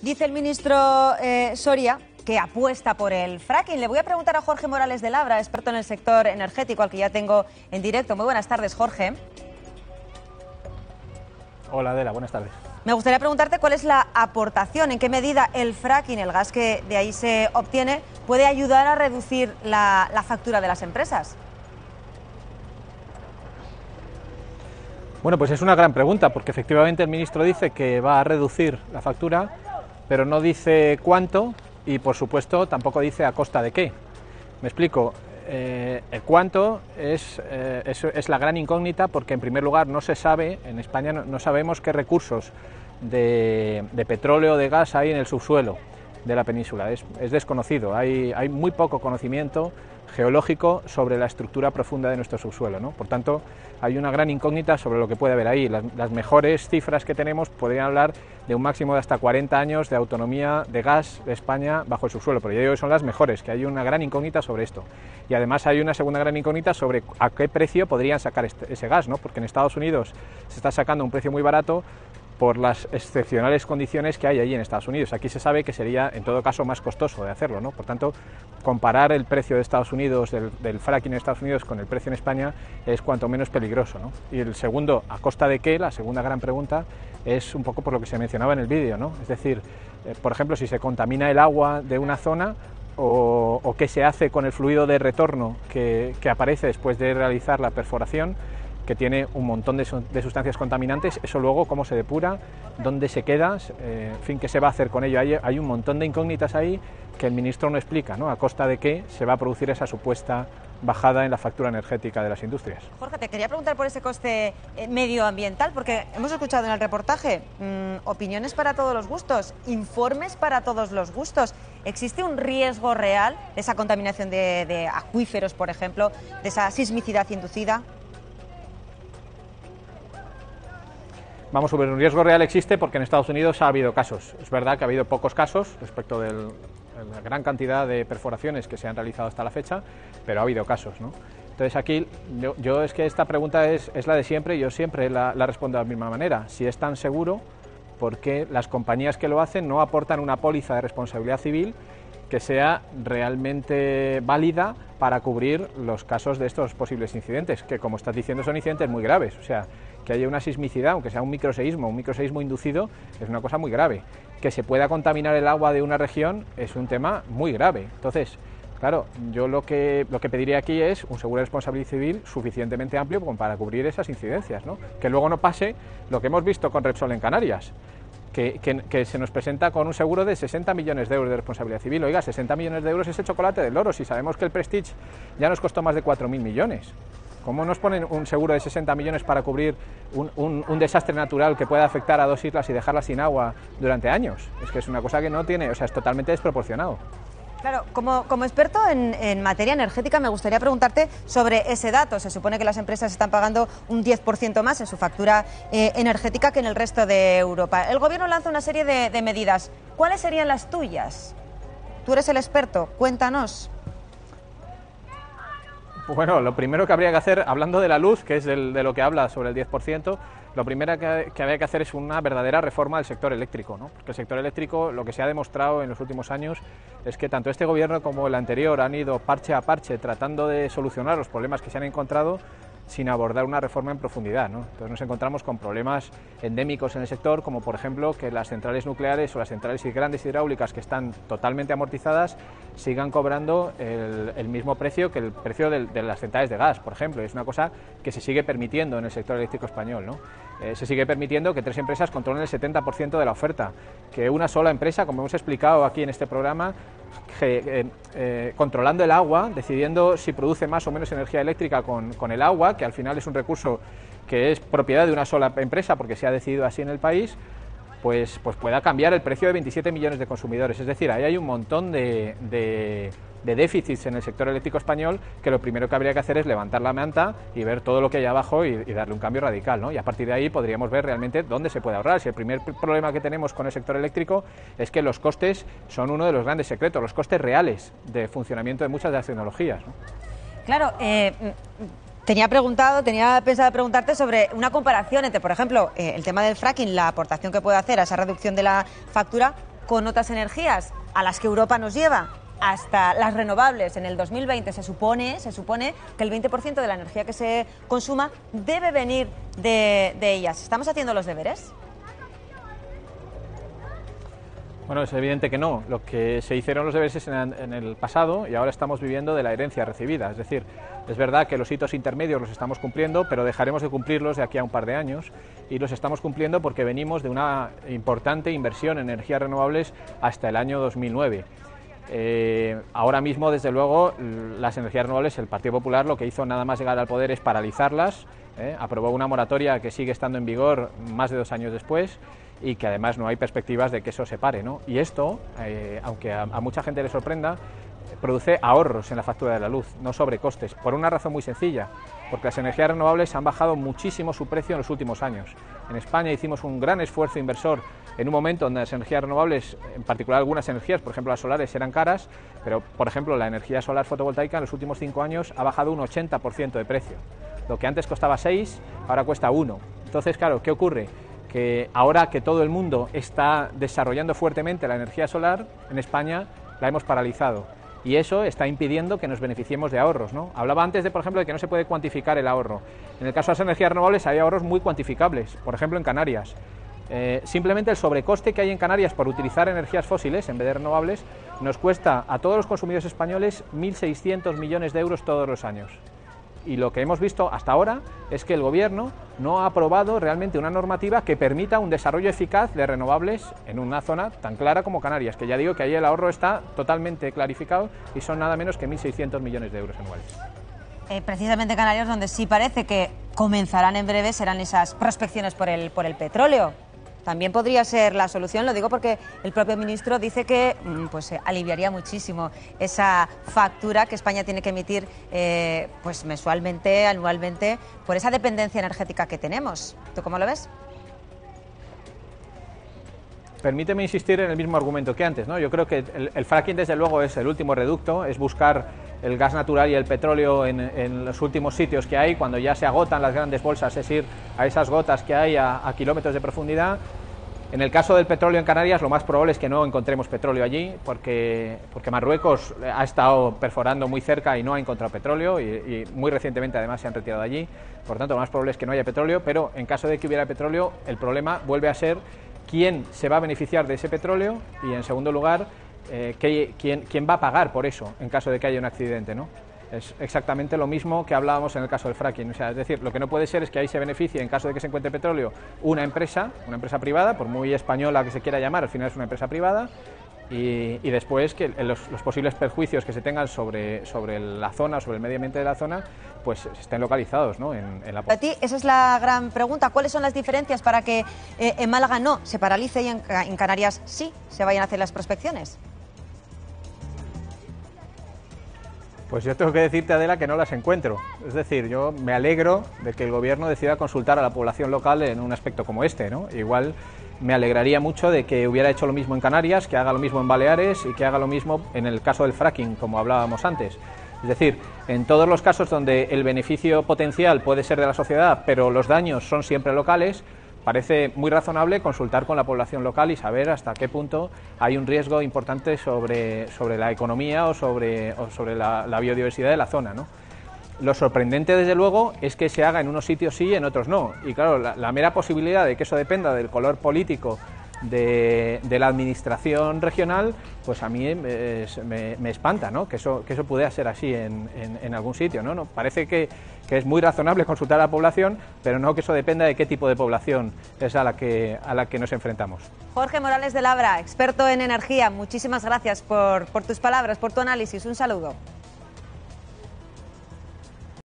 Dice el ministro Soria que apuesta por el fracking. Le voy a preguntar a Jorge Morales de Labra, experto en el sector energético, al que ya tengo en directo. Muy buenas tardes, Jorge. Hola, Adela, buenas tardes. Me gustaría preguntarte cuál es la aportación, en qué medida el fracking, el gas que de ahí se obtiene, puede ayudar a reducir la factura de las empresas. Bueno, pues es una gran pregunta, porque efectivamente el ministro dice que va a reducir la factura, pero no dice cuánto y, por supuesto, tampoco dice a costa de qué. Me explico. El cuánto es la gran incógnita, porque en primer lugar no se sabe, en España no sabemos qué recursos de petróleo o de gas hay en el subsuelo de la península, es desconocido, hay muy poco conocimiento geológico sobre la estructura profunda de nuestro subsuelo, ¿no? Por tanto, hay una gran incógnita sobre lo que puede haber ahí. Las mejores cifras que tenemos podrían hablar de un máximo de hasta 40 años de autonomía de gas de España bajo el subsuelo, pero yo digo que son las mejores, que hay una gran incógnita sobre esto. Y además hay una segunda gran incógnita sobre a qué precio podrían sacar ese gas, ¿no? Porque en Estados Unidos se está sacando a un precio muy barato por las excepcionales condiciones que hay allí en Estados Unidos. Aquí se sabe que sería, en todo caso, más costoso de hacerlo, ¿no? Por tanto, comparar el precio de Estados Unidos, del fracking en Estados Unidos, con el precio en España es cuanto menos peligroso, ¿no? Y el segundo, ¿a costa de qué? La segunda gran pregunta es un poco por lo que se mencionaba en el vídeo, ¿no? Es decir, por ejemplo, si se contamina el agua de una zona, o qué se hace con el fluido de retorno que aparece después de realizar la perforación, que tiene un montón de sustancias contaminantes, eso luego cómo se depura, dónde se queda, en fin, qué se va a hacer con ello. Hay un montón de incógnitas ahí que el ministro no explica, ¿no? A costa de qué se va a producir esa supuesta bajada en la factura energética de las industrias. Jorge, te quería preguntar por ese coste medioambiental, porque hemos escuchado en el reportaje opiniones para todos los gustos, informes para todos los gustos. ¿Existe un riesgo real de esa contaminación de acuíferos, por ejemplo, de esa sismicidad inducida? Vamos a ver, un riesgo real existe porque en Estados Unidos ha habido casos. Es verdad que ha habido pocos casos respecto de la gran cantidad de perforaciones que se han realizado hasta la fecha, pero ha habido casos, ¿no? Entonces aquí, yo es que esta pregunta es la de siempre y yo siempre la respondo de la misma manera. Si es tan seguro, ¿por qué las compañías que lo hacen no aportan una póliza de responsabilidad civil que sea realmente válida para cubrir los casos de estos posibles incidentes, que, como estás diciendo, son incidentes muy graves? O sea, que haya una sismicidad, aunque sea un microseísmo inducido, es una cosa muy grave. Que se pueda contaminar el agua de una región es un tema muy grave. Entonces, claro, yo lo que pediría aquí es un seguro de responsabilidad civil suficientemente amplio como para cubrir esas incidencias, ¿no? Que luego no pase lo que hemos visto con Repsol en Canarias, que se nos presenta con un seguro de 60 millones de euros de responsabilidad civil. Oiga, 60 millones de euros es el chocolate del loro, si sabemos que el Prestige ya nos costó más de 4.000 millones. ¿Cómo nos ponen un seguro de 60 millones para cubrir un desastre natural que pueda afectar a 2 islas y dejarlas sin agua durante años? Es que es una cosa que no tiene, o sea, es totalmente desproporcionado. Claro, como experto en materia energética, me gustaría preguntarte sobre ese dato. Se supone que las empresas están pagando un 10% más en su factura energética que en el resto de Europa. El Gobierno lanza una serie de medidas. ¿Cuáles serían las tuyas? Tú eres el experto, cuéntanos. Bueno, lo primero que habría que hacer, hablando de la luz, que es de lo que habla sobre el 10%, lo primero que habría que hacer es una verdadera reforma del sector eléctrico, ¿no? Porque el sector eléctrico, lo que se ha demostrado en los últimos años es que tanto este gobierno como el anterior han ido parche a parche tratando de solucionar los problemas que se han encontrado sin abordar una reforma en profundidad, ¿no? Entonces nos encontramos con problemas endémicos en el sector, como por ejemplo que las centrales nucleares o las centrales grandes hidráulicas que están totalmente amortizadas sigan cobrando el mismo precio que el precio de las centrales de gas, por ejemplo. Es una cosa que se sigue permitiendo en el sector eléctrico español, ¿no? Se sigue permitiendo que 3 empresas controlen el 70% de la oferta, que una sola empresa, como hemos explicado aquí en este programa, controlando el agua, decidiendo si produce más o menos energía eléctrica con el agua, que al final es un recurso que es propiedad de una sola empresa porque se ha decidido así en el país, pues pueda cambiar el precio de 27 millones de consumidores. Es decir, ahí hay un montón de déficits en el sector eléctrico español que lo primero que habría que hacer es levantar la manta y ver todo lo que hay abajo y darle un cambio radical, ¿no? Y a partir de ahí podríamos ver realmente dónde se puede ahorrar. Si el primer problema que tenemos con el sector eléctrico es que los costes son uno de los grandes secretos, los costes reales de funcionamiento de muchas de las tecnologías, ¿no? Claro, tenía pensado preguntarte sobre una comparación entre, por ejemplo, el tema del fracking, la aportación que puede hacer a esa reducción de la factura, con otras energías a las que Europa nos lleva, hasta las renovables en el 2020, se supone que el 20% de la energía que se consuma debe venir de ellas. ¿Estamos haciendo los deberes? Bueno, es evidente que no. Lo que se hicieron los deberes en el pasado y ahora estamos viviendo de la herencia recibida. Es decir, es verdad que los hitos intermedios los estamos cumpliendo, pero dejaremos de cumplirlos de aquí a un par de años, y los estamos cumpliendo porque venimos de una importante inversión en energías renovables hasta el año 2009. Ahora mismo, desde luego, las energías renovables, el Partido Popular lo que hizo nada más llegar al poder es paralizarlas, aprobó una moratoria que sigue estando en vigor más de 2 años después, y que además no hay perspectivas de que eso se pare, ¿no? Y esto, aunque a mucha gente le sorprenda, produce ahorros en la factura de la luz, no sobrecostes, por una razón muy sencilla, porque las energías renovables han bajado muchísimo su precio en los últimos años. En España hicimos un gran esfuerzo inversor en un momento donde las energías renovables, en particular algunas energías, por ejemplo las solares, eran caras, pero por ejemplo la energía solar fotovoltaica en los últimos 5 años ha bajado un 80% de precio. Lo que antes costaba 6, ahora cuesta 1. Entonces, claro, ¿qué ocurre? Que ahora que todo el mundo está desarrollando fuertemente la energía solar, en España la hemos paralizado, y eso está impidiendo que nos beneficiemos de ahorros, ¿no? Hablaba antes, por ejemplo, de que no se puede cuantificar el ahorro. En el caso de las energías renovables hay ahorros muy cuantificables, por ejemplo en Canarias. Simplemente el sobrecoste que hay en Canarias por utilizar energías fósiles en vez de renovables nos cuesta a todos los consumidores españoles 1.600 millones de euros todos los años. Y lo que hemos visto hasta ahora es que el Gobierno no ha aprobado realmente una normativa que permita un desarrollo eficaz de renovables en una zona tan clara como Canarias, que ya digo que ahí el ahorro está totalmente clarificado y son nada menos que 1.600 millones de euros anuales. Precisamente Canarias, donde sí parece que comenzarán en breve, serán esas prospecciones por el petróleo. También podría ser la solución, lo digo porque el propio ministro dice que pues aliviaría muchísimo esa factura que España tiene que emitir pues mensualmente, anualmente, por esa dependencia energética que tenemos. ¿Tú cómo lo ves? Permíteme insistir en el mismo argumento que antes, ¿no? Yo creo que el fracking, desde luego, es el último reducto, es buscar el gas natural y el petróleo en los últimos sitios que hay, cuando ya se agotan las grandes bolsas, es ir a esas gotas que hay a kilómetros de profundidad. En el caso del petróleo en Canarias, lo más probable es que no encontremos petróleo allí, porque Marruecos ha estado perforando muy cerca y no ha encontrado petróleo, y muy recientemente además se han retirado allí. Por tanto, lo más probable es que no haya petróleo, pero en caso de que hubiera petróleo, el problema vuelve a ser quién se va a beneficiar de ese petróleo y, en segundo lugar, quién va a pagar por eso en caso de que haya un accidente, ¿no? Es exactamente lo mismo que hablábamos en el caso del fracking. O sea, es decir, lo que no puede ser es que ahí se beneficie, en caso de que se encuentre petróleo, una empresa privada, por muy española que se quiera llamar, al final es una empresa privada, y después que los posibles perjuicios que se tengan sobre la zona, sobre el medio ambiente de la zona, pues estén localizados, ¿no? en la... Para ti, esa es la gran pregunta. ¿Cuáles son las diferencias para que en Málaga no se paralice y en Canarias sí se vayan a hacer las prospecciones? Pues yo tengo que decirte, Adela, que no las encuentro. Es decir, yo me alegro de que el Gobierno decida consultar a la población local en un aspecto como este, ¿no? Igual me alegraría mucho de que hubiera hecho lo mismo en Canarias, que haga lo mismo en Baleares y que haga lo mismo en el caso del fracking, como hablábamos antes. Es decir, en todos los casos donde el beneficio potencial puede ser de la sociedad, pero los daños son siempre locales, parece muy razonable consultar con la población local y saber hasta qué punto hay un riesgo importante sobre la economía o sobre la biodiversidad de la zona, ¿no? Lo sorprendente, desde luego, es que se haga en unos sitios sí y en otros no. Y claro, la mera posibilidad de que eso dependa del color político de la administración regional, pues a mí me espanta, ¿no? Que eso pudiera ser así en algún sitio, ¿no? Parece que es muy razonable consultar a la población, pero no que eso dependa de qué tipo de población es a la que nos enfrentamos. Jorge Morales de Labra, experto en energía, muchísimas gracias por tus palabras, por tu análisis. Un saludo.